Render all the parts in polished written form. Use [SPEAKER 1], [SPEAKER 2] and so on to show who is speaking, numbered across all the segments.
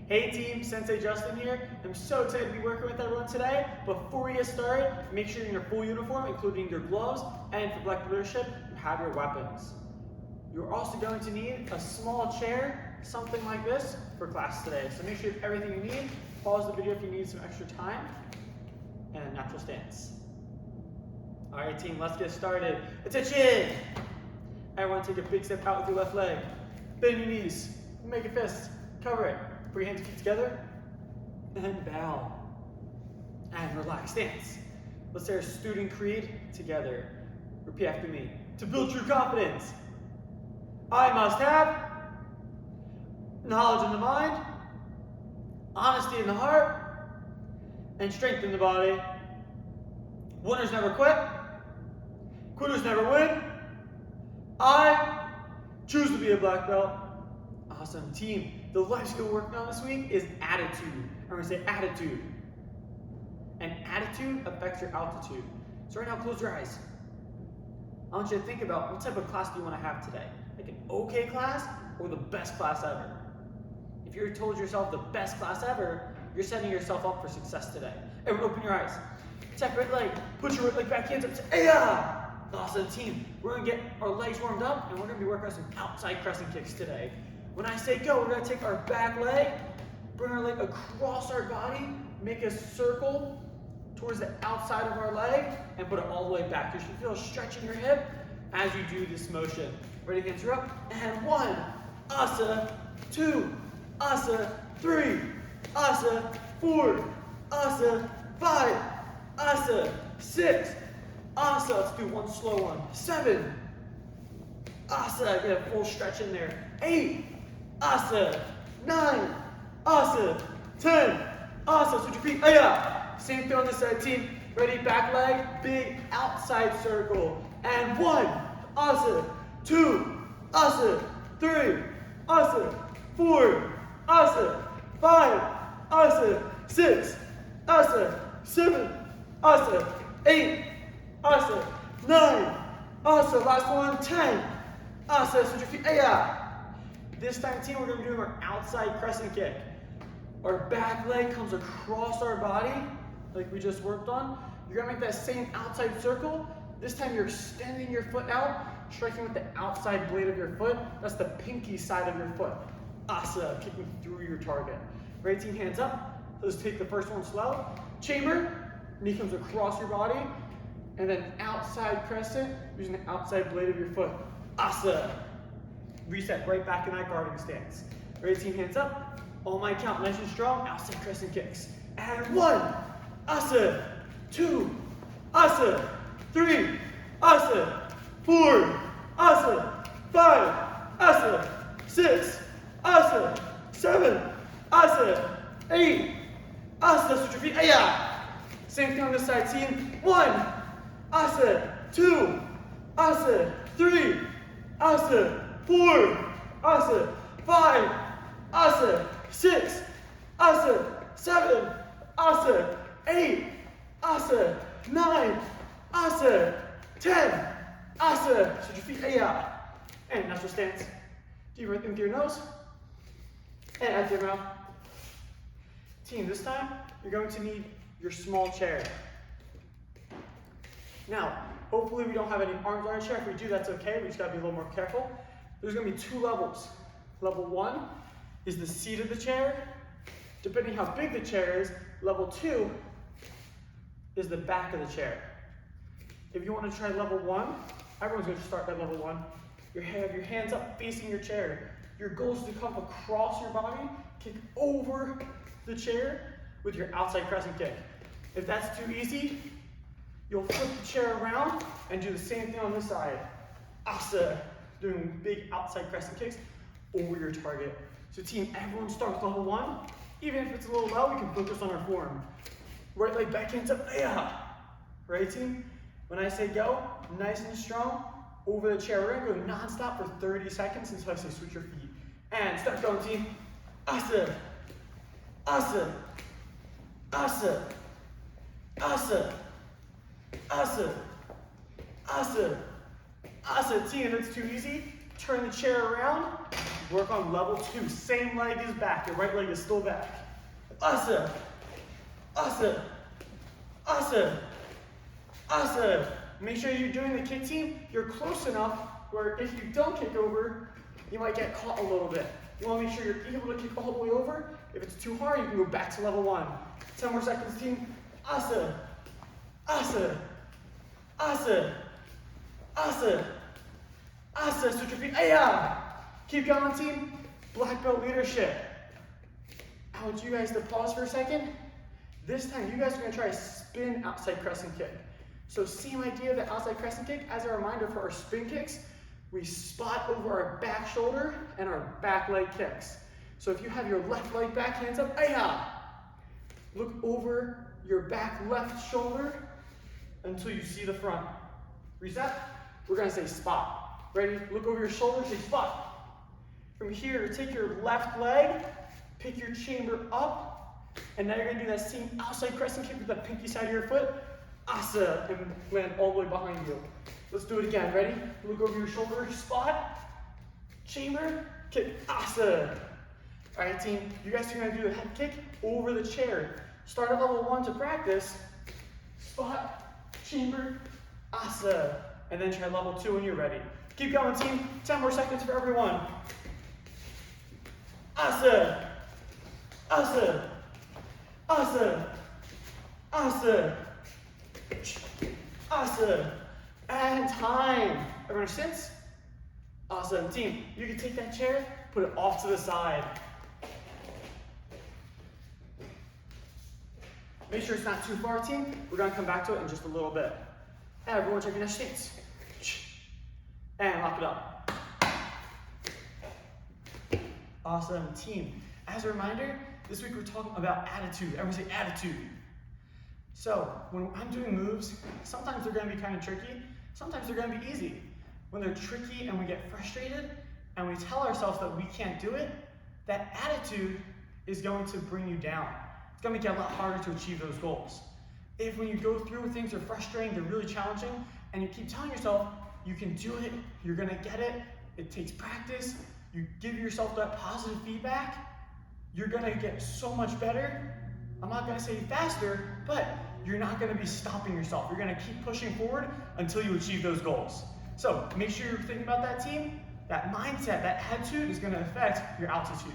[SPEAKER 1] Hey team, Sensei Justin here. I'm so excited to be working with everyone today. Before we get started, make sure you're in your full uniform, including your gloves, and for black leadership, you have your weapons. You're also going to need a small chair, something like this, for class today. So make sure you have everything you need. Pause the video if you need some extra time, and a natural stance. All right team, let's get started. Attention! Everyone take a big step out with your left leg. Bend your knees, make a fist, cover it. Put your hands together, and bow. And relax, stance. Let's say our student creed together. Repeat after me. To build true confidence, I must have knowledge in the mind, honesty in the heart, and strength in the body. Winners never quit, quitters never win. I choose to be a black belt. Awesome team. The life skill we're working on this week is attitude. I'm going to say attitude. And attitude affects your altitude. So right now, close your eyes. I want you to think about what type of class do you want to have today? Like an okay class or the best class ever? If you're told yourself the best class ever, you're setting yourself up for success today. Everyone open your eyes. Tap right leg. Put your right leg back, hands up. Say, "Ayah!" Awesome team. We're going to get our legs warmed up and we're going to be working on some outside crescent kicks today. When I say go, we're going to take our back leg, bring our leg across our body, make a circle towards the outside of our leg, and put it all the way back. You should feel a stretch in your hip as you do this motion. Ready, hands are up, and 1, asa, 2, asa, 3, asa, 4, asa, 5, asa, 6, asa, let's do one slow one, 7, asa, get a full stretch in there, 8, asa, 9, asa, 10, asa, switch your feet, ayah. Same thing on this side, team. Ready, back leg, big outside circle. And 1, asa, 2, asa, 3, asa, 4, asa, 5, asa, 6, asa, 7, asa, 8, asa, 9, asa, last one, 10, asa, switch your feet, ayah. This time, team, we're going to be doing our outside crescent kick. Our back leg comes across our body, like we just worked on. You're going to make that same outside circle. This time, you're extending your foot out, striking with the outside blade of your foot. That's the pinky side of your foot. Asa, kicking through your target. Right, team, hands up. Let's take the first one slow. Chamber, knee comes across your body. And then outside crescent, using the outside blade of your foot. Asa. Reset right back in that guarding stance. Ready, team, hands up. On my count, nice and strong, outside crescent kicks. And 1, asa, 2, asa, 3, asa, 4, asa, 5, asa, 6, asa, 7, asa, 8, asa, switch your feet, ayah. Same thing on this side, team. 1, asa, 2, asa, 3, asa, 4, asa, 5, asa, 6, asa, 7, asa, 8, asa, 9, asa, 10, asa, switch your feet, ayah. And natural stance. Deep breath in through your nose, and out through your mouth. Team, this time, you're going to need your small chair. Now, hopefully we don't have any arms on our chair. If we do, that's okay. We just gotta be a little more careful. There's gonna be 2 levels. Level 1 is the seat of the chair. Depending how big the chair is, level 2 is the back of the chair. If you want to try level 1, everyone's going to start at level 1. You have your hands up facing your chair. Your goal is to come across your body, kick over the chair with your outside crescent kick. If that's too easy, you'll flip the chair around and do the same thing on this side. Asa, doing big outside crescent kicks over your target. So team, everyone start with level 1. Even if it's a little low, we can focus on our form. Right leg back, hands up, yeah. Ready, team? When I say go, nice and strong, over the chair. We're gonna go non-stop for 30 seconds until I say switch your feet. And start going, team. Asa, asa, asa, asa, asa, asa, asa. Team, if it's too easy, turn the chair around, Work on level 2. Same leg is back. Your right leg is still back. Asa. Asa. Asa. Asa. Make sure you're doing the kick team. You're close enough where if you don't kick over, you might get caught a little bit. You want to make sure you're able to kick all the way over. If it's too hard, you can go back to level 1. 10 more seconds, team. Asa. Asa. Asa. Asa. Asa. Switch your feet. Aya. Keep going, team. Black belt leadership. I want you guys to pause for a second. This time, you guys are going to try a spin outside crescent kick. So same idea of the outside crescent kick. As a reminder for our spin kicks, we spot over our back shoulder and our back leg kicks. So if you have your left leg back, hands up, aya. Look over your back left shoulder until you see the front. Reset. We're going to say spot. Ready? Look over your shoulder, say spot. From here, take your left leg, pick your chamber up, and now you're going to do that same outside crescent kick with the pinky side of your foot. Asa, and land all the way behind you. Let's do it again. Ready? Look over your shoulder, spot, chamber, kick, asa. All right, team, you guys are going to do a head kick over the chair. Start at level 1 to practice. Spot, chamber, asa. And then try level 2 when you're ready. Keep going, team. 10 more seconds for everyone. Asa, asa, asa, asa. Asa. And time. Everyone sits. Awesome. Team, you can take that chair, put it off to the side. Make sure it's not too far, team. We're going to come back to it in just a little bit. Everyone check your next stance. And lock it up. Awesome, team. As a reminder, this week we're talking about attitude. Everyone say attitude. So, when I'm doing moves, sometimes they're going to be kind of tricky, sometimes they're going to be easy. When they're tricky and we get frustrated and we tell ourselves that we can't do it, that attitude is going to bring you down. It's going to make it a lot harder to achieve those goals. If when you go through things are frustrating, they're really challenging, and you keep telling yourself, you can do it, you're going to get it, it takes practice, you give yourself that positive feedback, you're going to get so much better. I'm not going to say faster, but you're not going to be stopping yourself. You're going to keep pushing forward until you achieve those goals. So make sure you're thinking about that, team. That mindset, that attitude is going to affect your altitude.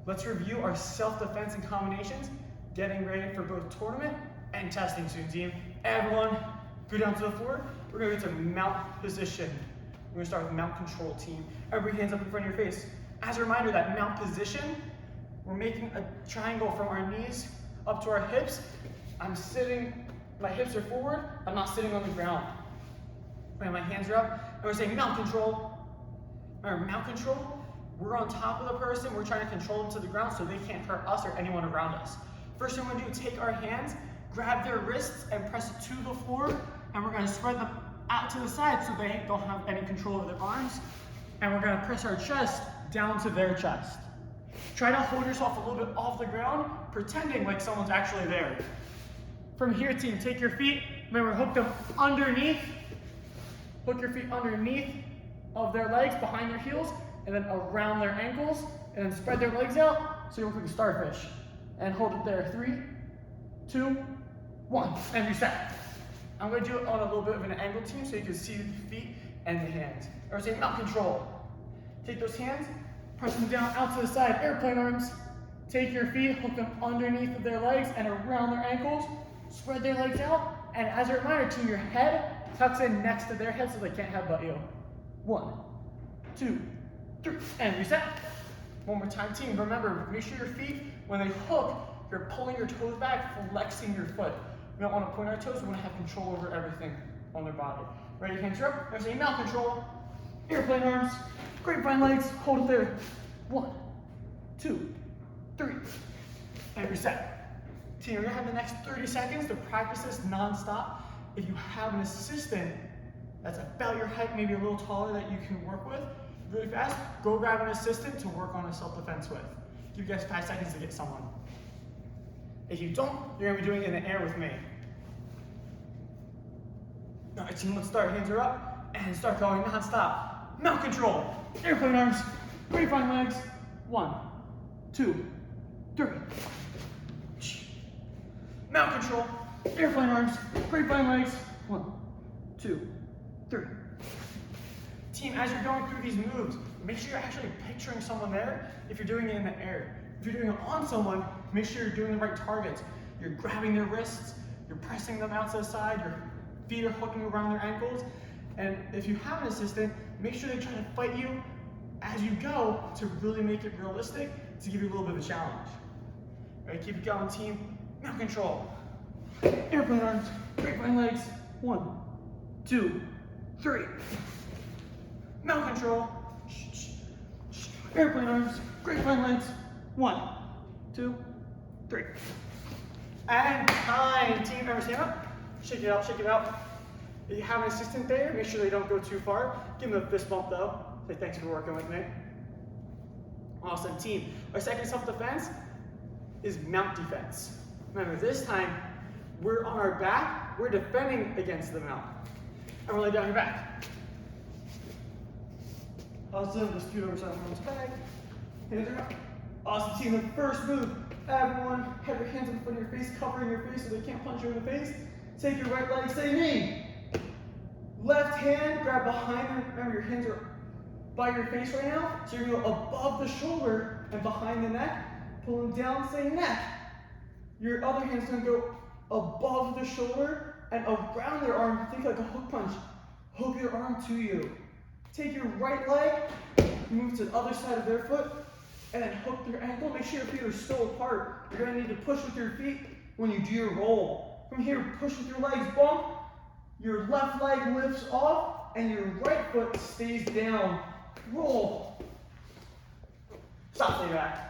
[SPEAKER 1] Let's review our self-defense and combinations, getting ready for both tournament and testing soon, team. Everyone, go down to the floor. We're going to get to mount position. We're going to start with mount control, team. Everybody hands up in front of your face. As a reminder, that mount position, we're making a triangle from our knees up to our hips. I'm sitting, my hips are forward, I'm not sitting on the ground. My hands are up, and we're saying mount control. Remember, mount control, we're on top of the person, we're trying to control them to the ground so they can't hurt us or anyone around us. First thing we're going to do, take our hands, grab their wrists, and press it to the floor, and we're going to spread them out to the side so they don't have any control over their arms. And we're going to press our chest down to their chest. Try to hold yourself a little bit off the ground, pretending like someone's actually there. From here, team, take your feet, remember, hook them underneath. Hook your feet underneath of their legs, behind their heels, and then around their ankles, and then spread their legs out so you look like a starfish. And hold it there. 3, 2, 1, and reset. I'm going to do it on a little bit of an angle, team, so you can see the feet and the hands. Or say mount control. Take those hands, press them down out to the side, airplane arms. Take your feet, hook them underneath of their legs and around their ankles. Spread their legs out, and as a reminder, team, your head tucks in next to their head so they can't headbutt you. 1, 2, 3, and reset. One more time, team. Remember, make sure your feet, when they hook, you're pulling your toes back, flexing your foot. We don't want to point our toes, we want to have control over everything on their body. Ready, hands are up. There's a mount control. Airplane arms, grapevine legs, hold it there. 1, 2, 3, and reset. Team, you're going to have the next 30 seconds to practice this non-stop. If you have an assistant that's about your height, maybe a little taller, that you can work with really fast, go grab an assistant to work on a self-defense with. Give you guys 5 seconds to get someone. If you don't, you're going to be doing it in the air with me. All right, team, let's start. Hands are up and start going non-stop. Mount control. Airplane arms, grapevine legs. 1, 2, 3. Mount control, airplane arms, grapevine legs. 1, 2, 3. Team, as you're going through these moves, make sure you're actually picturing someone there if you're doing it in the air. If you're doing it on someone, make sure you're doing the right targets. You're grabbing their wrists, you're pressing them out to the side, your feet are hooking around their ankles. And if you have an assistant, make sure they try to fight you as you go to really make it realistic, to give you a little bit of a challenge. All right, keep it going, team. Mount control. Airplane arms, grapevine legs. 1, 2, 3. Mount control. Airplane arms, grapevine legs. 1, 2, 3. And time. Team, remember, stand up. Shake it out, shake it out. If you have an assistant there, make sure they don't go too far. Give them a fist bump though. Say thanks for working with me. Awesome, team. Our second self-defense is mount defense. Remember, this time, we're on our back, we're defending against the mount. And we're laying down your back. Awesome, just scoot over to someone's back. Hands are up. Awesome, team. The first move, everyone have your hands in front of your face, covering your face so they can't punch you in the face. Take your right leg, say knee. Left hand, grab behind them. Remember, your hands are by your face right now. So you're going to go above the shoulder and behind the neck. Pull them down, say neck. Your other hand's going to go above the shoulder and around their arm. Think like a hook punch. Hook your arm to you. Take your right leg, move to the other side of their foot, and then hook their ankle. Make sure your feet are still apart. You're going to need to push with your feet when you do your roll. From here, push with your legs, bump. Your left leg lifts off, and your right foot stays down. Roll. Stop, stay back.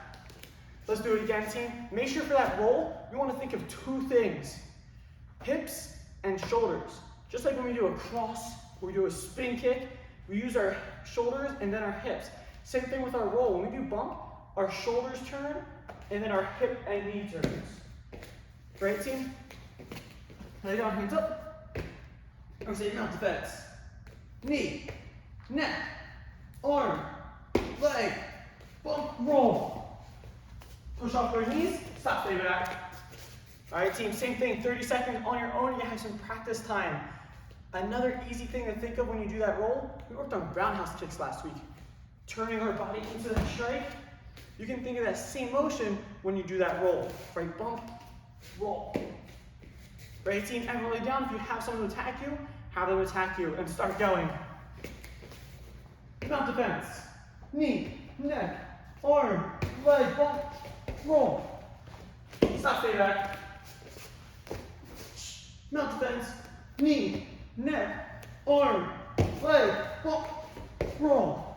[SPEAKER 1] Let's do it again, team. Make sure for that roll, you want to think of 2 things. Hips and shoulders. Just like when we do a cross, or we do a spin kick, we use our shoulders and then our hips. Same thing with our roll. When we do bump, our shoulders turn, and then our hip and knee turns. Right, team? Lay down, hands up. I'm saying mount defense. Knee, neck, arm, leg, bump, roll. Push off their knees, stop, stay back. All right, team, same thing, 30 seconds on your own. You have some practice time. Another easy thing to think of when you do that roll, we worked on roundhouse kicks last week. Turning our body into that strike. You can think of that same motion when you do that roll. Right, bump, roll. Right, team, and lay down. If you have someone to attack you, have them attack you and start going. Mount defense. Knee, neck, arm, leg, bump, roll. Stop, stay back. Mount defense. Knee, neck, arm, leg, bump, roll.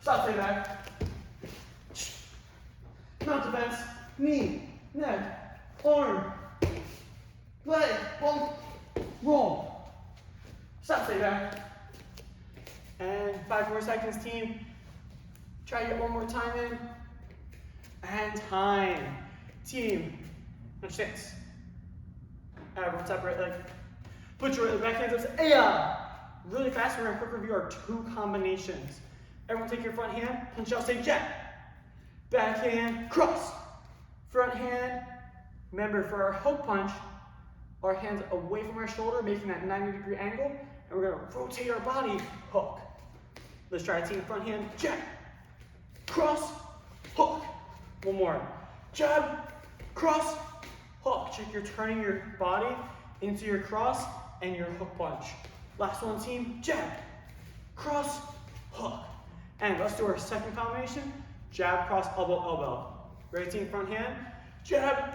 [SPEAKER 1] Stop, stay back. Mount defense. Knee, neck, arm, leg, bump, roll. Stop, stay back. And 5 more seconds, team. Try to get one more time in. And time. Team, touch stance. Everyone tap right leg. Put your right leg back, hands up, say, Aya! Really fast, we're going to quick review our 2 combinations. Everyone take your front hand, punch out, say jack. Back hand, cross. Front hand. Remember, for our hook punch, our hands away from our shoulder, making that 90-degree angle, and we're going to rotate our body, hook. Let's try it, team. Front hand, jab, cross, hook. One more. Jab, cross, hook. Check you're turning your body into your cross and your hook punch. Last one, team. Jab, cross, hook. And let's do our second combination. Jab, cross, elbow, elbow. Ready, team? Front hand, jab,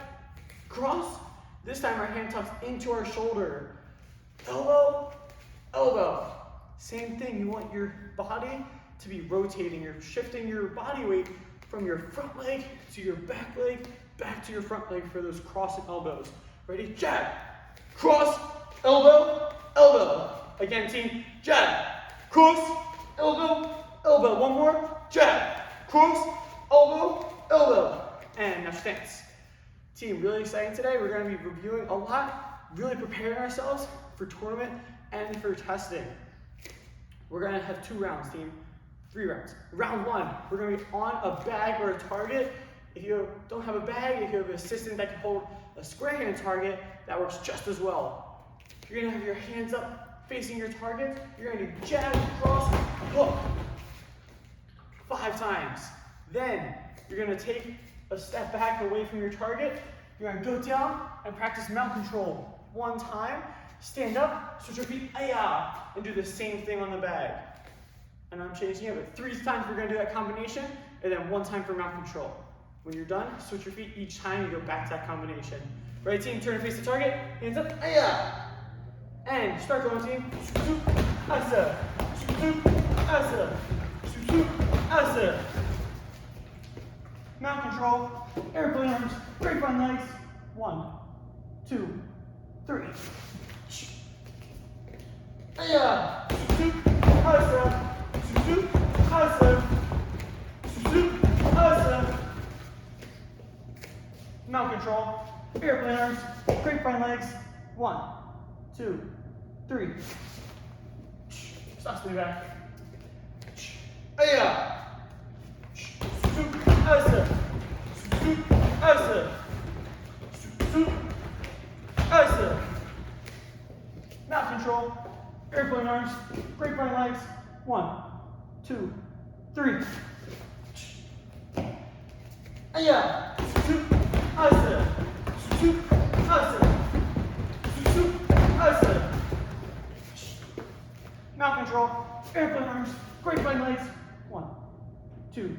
[SPEAKER 1] cross. This time our hand tucks into our shoulder. Elbow, elbow. Same thing, you want your body to be rotating. You're shifting your body weight from your front leg to your back leg, back to your front leg for those crossing elbows. Ready? Jab, cross, elbow, elbow. Again, team, jab, cross, elbow, elbow. One more, jab, cross, elbow, elbow. And now stance. Team, really exciting today. We're going to be reviewing a lot, really preparing ourselves for tournament and for testing. We're going to have 2 rounds, team. 3 rounds. Round 1, we're going to be on a bag or a target. If you don't have a bag, if you have an assistant that can hold a square hand target, that works just as well. You're going to have your hands up facing your target. You're going to do jab, cross, hook. 5 times. Then you're going to take a step back away from your target. You're going to go down and practice mount control. 1 time, stand up, switch your feet, and do the same thing on the bag. And I'm changing it, but 3 times we're going to do that combination, and then 1 time for mount control. When you're done, switch your feet each time you go back to that combination. Right team, turn and face the target, hands up, and start going team. Asa, asa, asa. Mount control, airplane arms, grapevine legs. 1, 2, 3. Asa, asa, asa. Mount control, airplane arms, grapevine legs. 1, 2, 3. Stop, stay back. Asa, asa, asa. Mount control, airplane arms, grapevine legs. 1, 2, 3. Asa, asa, asa. Mount control, airplane arms, grapevine legs. 1, 2,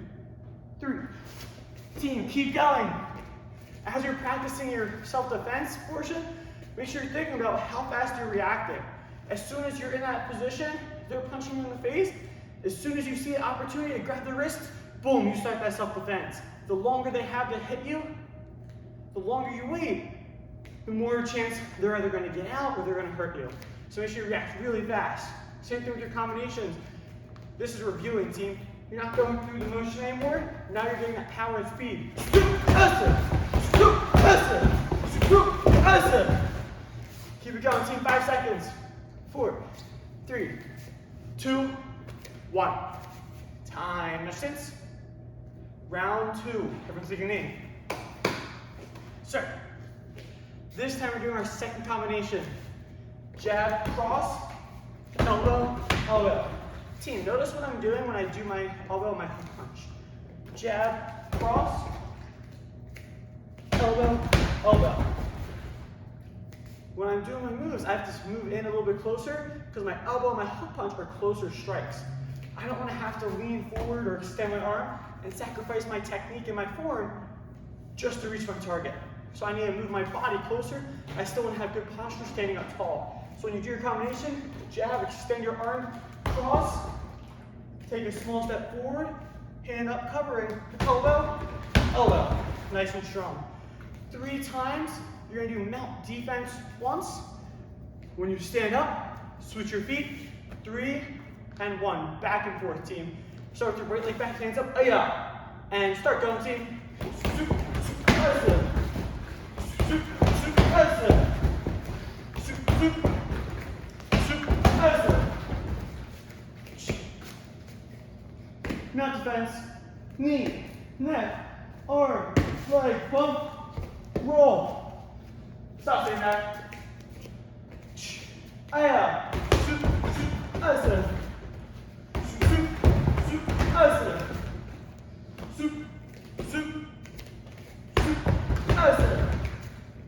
[SPEAKER 1] 3. Team, keep going. As you're practicing your self-defense portion, make sure you're thinking about how fast you're reacting. As soon as you're in that position, they're punching you in the face. As soon as you see an opportunity to grab the wrist, boom, you start that self-defense. The longer they have to hit you, the longer you wait, the more chance they're either going to get out or they're going to hurt you. So make sure you react really fast. Same thing with your combinations. This is reviewing, team. You're not going through the motion anymore. Now you're getting that power and speed. Keep it going, team. 5 seconds. 4, 3, 2, 1. Time. Distance. Round 2. Everyone's taking a name. So, this time we're doing our second combination. Jab, cross, elbow, elbow. Team, notice what I'm doing when I do my elbow and my hook punch. Jab, cross, elbow, elbow. When I'm doing my moves, I have to move in a little bit closer because my elbow and my hook punch are closer strikes. I don't want to have to lean forward or extend my arm and sacrifice my technique and my form just to reach my target. So I need to move my body closer. I still want to have good posture standing up tall. So when you do your combination, jab, extend your arm, cross, take a small step forward, hand up covering, elbow, elbow. Nice and strong. 3 times, you're going to do mount defense once. When you stand up, switch your feet, 3 and 1. Back and forth, team. Start with your right leg back, hands up, and start going, team. Mount defense, knee, neck, arm, leg, bump, roll. Stop saying that.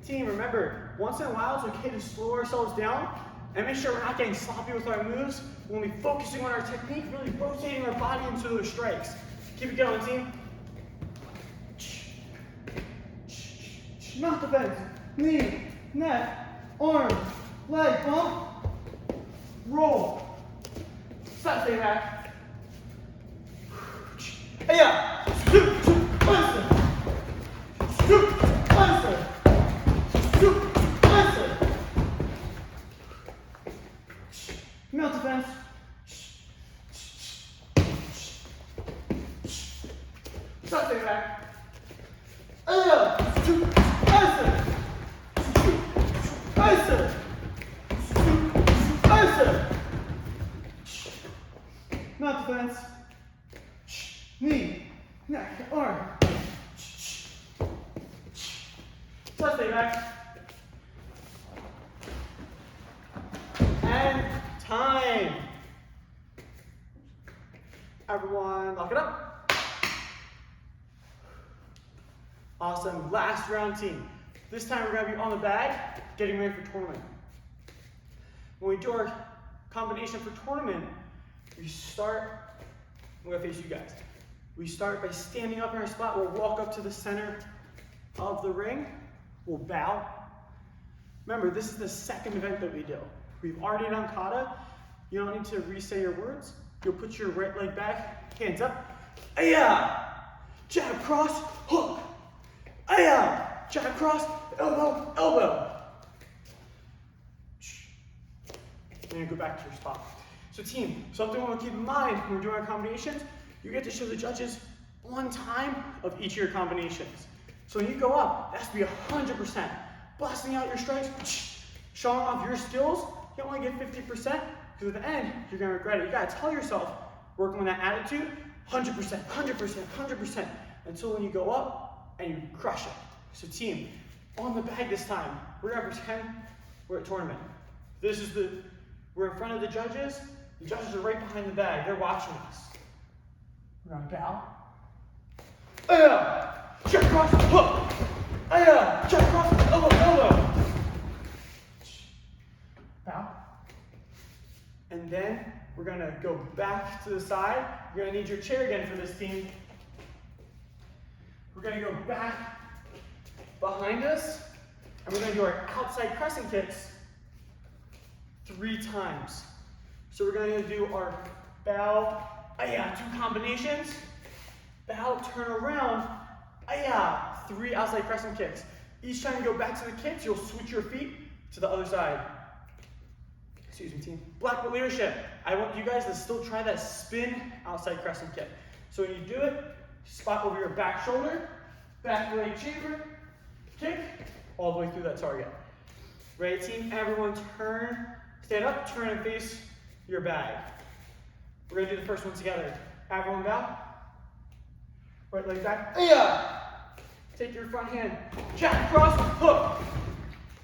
[SPEAKER 1] Team, remember, once in a while it's okay to slow ourselves down and make sure we're not getting sloppy with our moves. When we're focusing on our technique, really rotating our body into those strikes. Keep it going, team. Mount defense, knee, neck, arm, leg, bump, roll. Stop saying that. Mount defense. Stop saying that. Mount defense. knee, neck, arm. Let's stay back. And time. Everyone, lock it up. Awesome. Last round, team. This time we're going to be on the bag, getting ready for tournament. When we do our combination for tournament, we start, I'm going to face you guys. We start by standing up in our spot. We'll walk up to the center of the ring. We'll bow. Remember, this is the second event that we do. We've already done kata. You don't need to re-say your words. You'll put your right leg back, hands up. Aya! Jab, cross, hook. Aya! Jab, cross, elbow, elbow. And then go back to your spot. So team, something we want to keep in mind when we're doing our combinations, you get to show the judges one time of each of your combinations. So when you go up, it has to be 100%. Blasting out your strikes, showing off your skills. You only get 50%, because at the end, you're going to regret it. You got to tell yourself, working on that attitude, 100%, 100%, 100%, until when you go up and you crush it. So team, on the bag this time, we're going to pretend we're at tournament. We're in front of the judges. The judges are right behind the bag. They're watching us. We're going to bow. Aya! Jab cross, hook. Aya! Jab cross, elbow, elbow. Bow. And then we're going to go back to the side. You're going to need your chair again for this team. We're going to go back behind us, and we're going to do our outside crescent kicks 3 times. So we're going to do our bow, aya, 2 combinations, bow, turn around, aya, 3 outside crescent kicks. Each time you go back to the kicks, you'll switch your feet to the other side. Excuse me, team. Black belt leadership. I want you guys to still try that spin outside crescent kick. So when you do it, spot over your back shoulder, back leg chamber, kick, all the way through that target. Ready, team? Everyone turn, stand up, turn and face your bag. We're going to do the first one together. Everyone bow. Right leg back. Aya! Take your front hand. Jab cross, hook.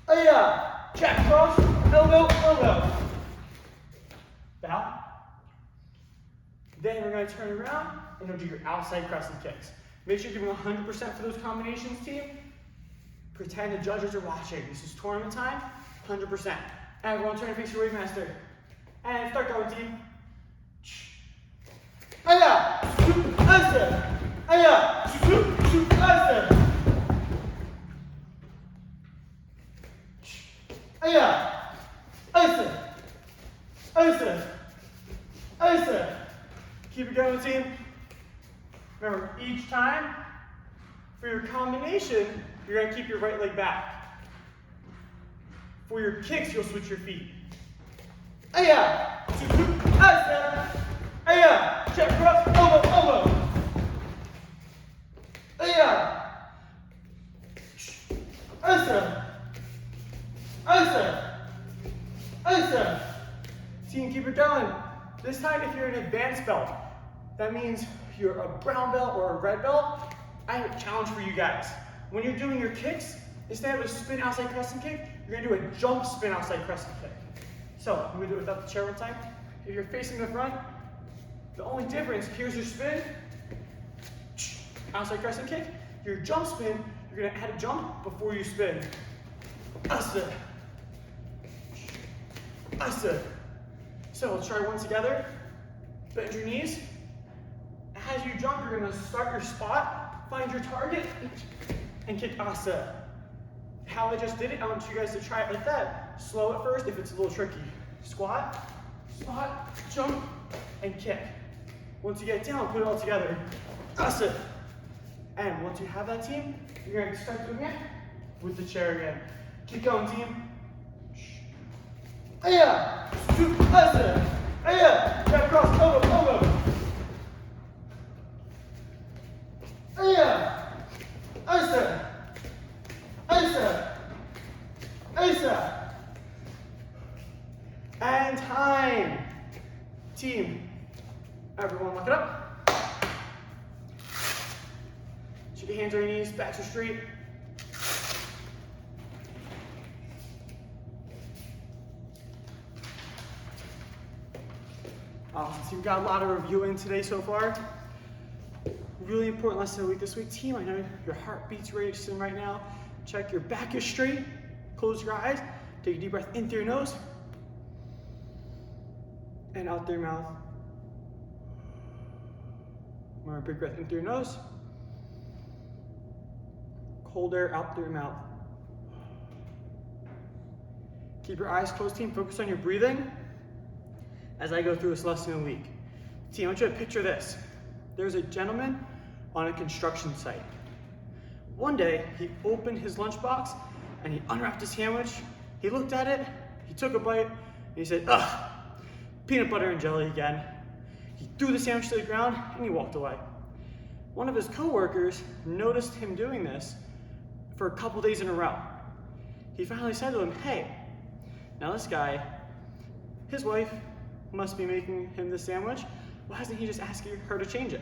[SPEAKER 1] Aya! Jab cross, elbow, elbow. Bow. Then we're going to turn around and you'll do your outside crescent kicks. Make sure you're giving 100% for those combinations, team. Pretend the judges are watching. This is tournament time, 100%. Everyone turn and face your wave master. And start going, team. Aya! Asa! Aya! Asa! Aya! Asa! Asa! Asa! Keep it going, team. Remember, each time for your combination, you're going to keep your right leg back. For your kicks, you'll switch your feet. Aya! Asa! Aya! Jab cross, elbow, elbow. Aya! Asa! Asa! Asa! Team, keep it going. This time, if you're an advanced belt, that means you're a brown belt or a red belt, I have a challenge for you guys. When you're doing your kicks, instead of a spin outside crescent kick, you're going to do a jump spin outside crescent kick. So, I'm going to do it without the chair one time. If you're facing the front, the only difference, here's your spin, outside crescent kick. Your jump spin, you're going to add a jump before you spin. Asa. Asa. So, let's try one together. Bend your knees. As you jump, you're going to start your spot, find your target, and kick asa. How I just did it, I want you guys to try it like that. Slow at first if it's a little tricky. Squat, spot, jump, and kick. Once you get down, put it all together. Asa. And once you have that, team, you're going to start doing it with the chair again. Keep going, team. Aya! Asa! Aya! Jab cross, elbow, elbow. Aya! Asa! Asa! Asa! And time! Team, everyone lock it up. Keep your hands on your knees, backs are straight. Awesome. So we've got a lot of reviewing today so far. Really important lesson of the week this week. Team, I know your heartbeat's racing right now. Check your back is straight. Close your eyes. Take a deep breath in through your nose. And out through your mouth. One more big breath in through your nose. Cold air out through your mouth. Keep your eyes closed, team. Focus on your breathing as I go through this lesson in a week. Team, I want you to picture this. There's a gentleman on a construction site. One day, he opened his lunchbox and he unwrapped a sandwich. He looked at it, he took a bite, and he said, ugh, peanut butter and jelly again. He threw the sandwich to the ground and he walked away. One of his coworkers noticed him doing this for a couple days in a row. He finally said to him, hey, now this guy, his wife must be making him the sandwich. Why doesn't he just ask her to change it?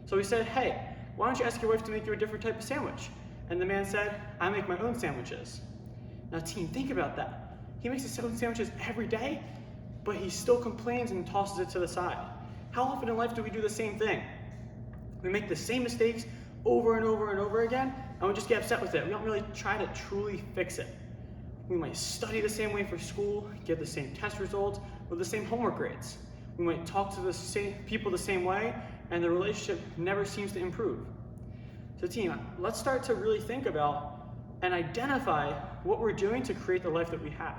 [SPEAKER 1] So he said, hey, why don't you ask your wife to make you a different type of sandwich? And the man said, I make my own sandwiches. Now team, think about that. He makes his own sandwiches every day, but he still complains and tosses it to the side. How often in life do we do the same thing? We make the same mistakes over and over and over again, and we just get upset with it. We don't really try to truly fix it. We might study the same way for school, get the same test results, or the same homework grades. We might talk to the same people the same way, and the relationship never seems to improve. So team, let's start to really think about and identify what we're doing to create the life that we have.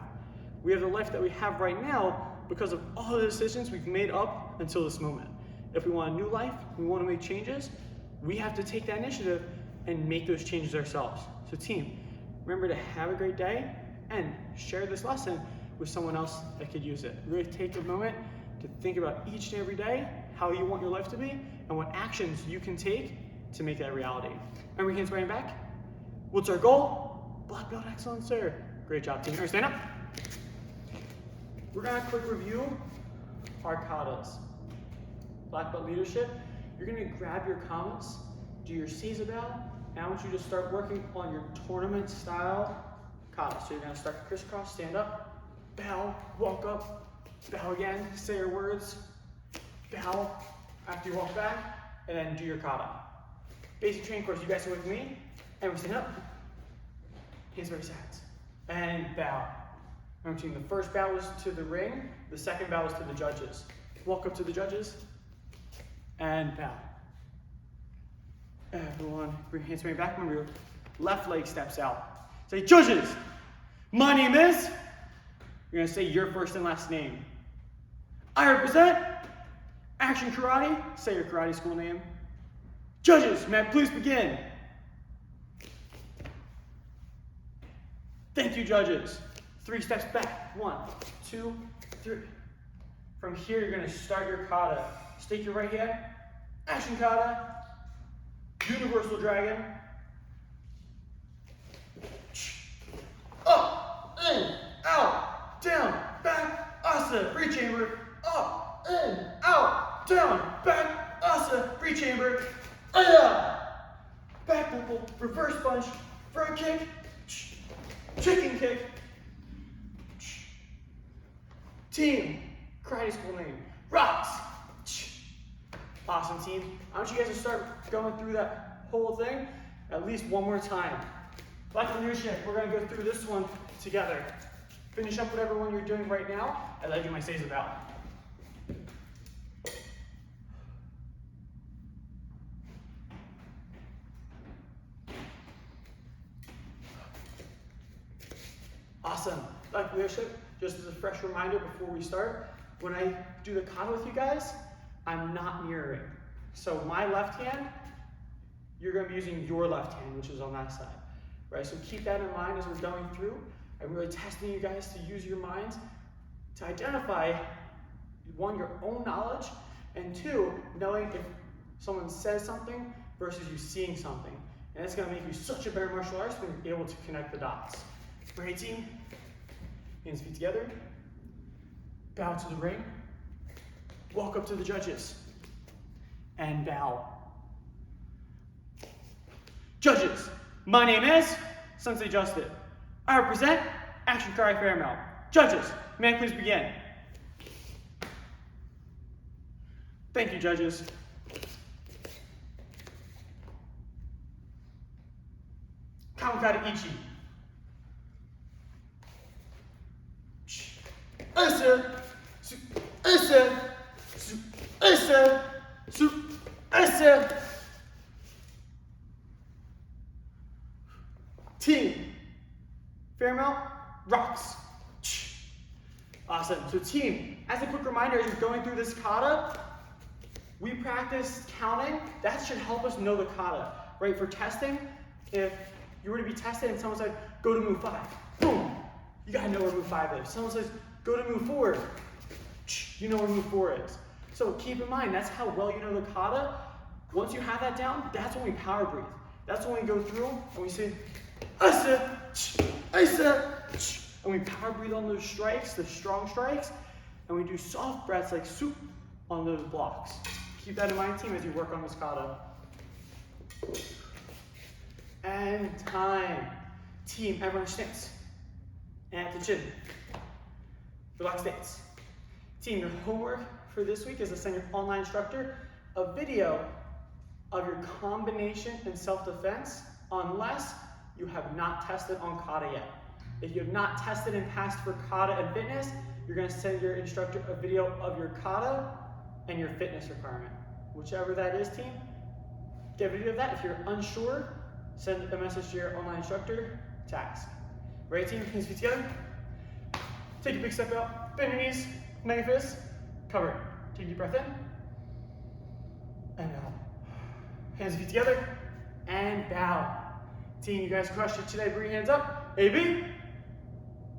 [SPEAKER 1] We have the life that we have right now because of all the decisions we've made up until this moment. If we want a new life, we want to make changes, we have to take that initiative and make those changes ourselves. So team, remember to have a great day and share this lesson with someone else that could use it. Really take a moment to think about each and every day how you want your life to be and what actions you can take to make that reality. Remember, hands behind your back. What's our goal? Black belt excellence, sir. Great job, team. All right, stand up. We're gonna quick review our katas. Black belt leadership. You're gonna grab your kamas, do your Seizabao, and I want you to start working on your tournament style kata. So you're gonna start crisscross, stand up, bow, walk up, bow again, say your words, bow after you walk back, and then do your kata. Basic training course, you guys are with me, and we stand up, hands where your sides, and bow. Remember, the first bow was to the ring, the second bow was to the judges. Walk up to the judges, and bow. Everyone, bring your hands behind your back. Remember, your left leg steps out. Say, judges, my name is. You're gonna say your first and last name. I represent Action Karate. Say your karate school name. Judges, may I please begin? Thank you, judges. 3 steps back. 1, 2, 3. From here, you're gonna start your kata. Stake your right hand. Action kata. Universal dragon. Up, in, out, down, back, asa, free chamber. Up, in, out, down, back, asa, free chamber. Back pimple, reverse punch, front kick, chicken kick. Team, karate school name, rocks. Awesome, team. I want you guys to start going through that whole thing at least one more time. Black belt leadership, we're gonna go through this one together. Finish up whatever one you're doing right now, and I do my Seizabao. Awesome. Black belt leadership, just as a fresh reminder before we start, when I do the kata with you guys, I'm not mirroring. So my left hand, you're gonna be using your left hand, which is on that side, right? So keep that in mind as we're going through. I'm really testing you guys to use your minds to identify, 1, your own knowledge, and 2, knowing if someone says something versus you seeing something. And it's gonna make you such a better martial artist when you're able to connect the dots. Ready, team? Hands, feet together. Bow to the ring. Walk up to the judges. And bow. Judges, my name is Sensei Justin. I represent Action Karate Fairmount. Judges, may I please begin? Thank you, judges. Kamakata Ichi. Asa, su, asa, su, asa, su, asa. Team, Fairmount rocks. Awesome. So team, as a quick reminder, as you're going through this kata, we practice counting. That should help us know the kata, right? For testing, if you were to be tested and someone said, go to move 5, boom, you gotta know where move 5 is. Someone says, go to move 4, you know where move 4 is. So keep in mind, that's how well you know the kata. Once you have that down, that's when we power breathe. That's when we go through and we say, asa, asa, and we power breathe on those strikes, the strong strikes, and we do soft breaths like soup on those blocks. Keep that in mind, team, as you work on this kata. And time. Team, everyone stance. And attention. Relax stance. Team, your homework for this week is to send your online instructor a video of your combination and self-defense, unless you have not tested on kata yet. If you have not tested and passed for kata and fitness, you're going to send your instructor a video of your kata and your fitness requirement. Whichever that is, team, get a video of that. If you're unsure, send a message to your online instructor to ask. Ready, team? Hands, feet together. Take a big step out. Bend your knees, make a fist, cover it. Take a deep breath in, and out. Hands and feet together, and bow. Team, you guys crushed it today. Bring your hands up. AB.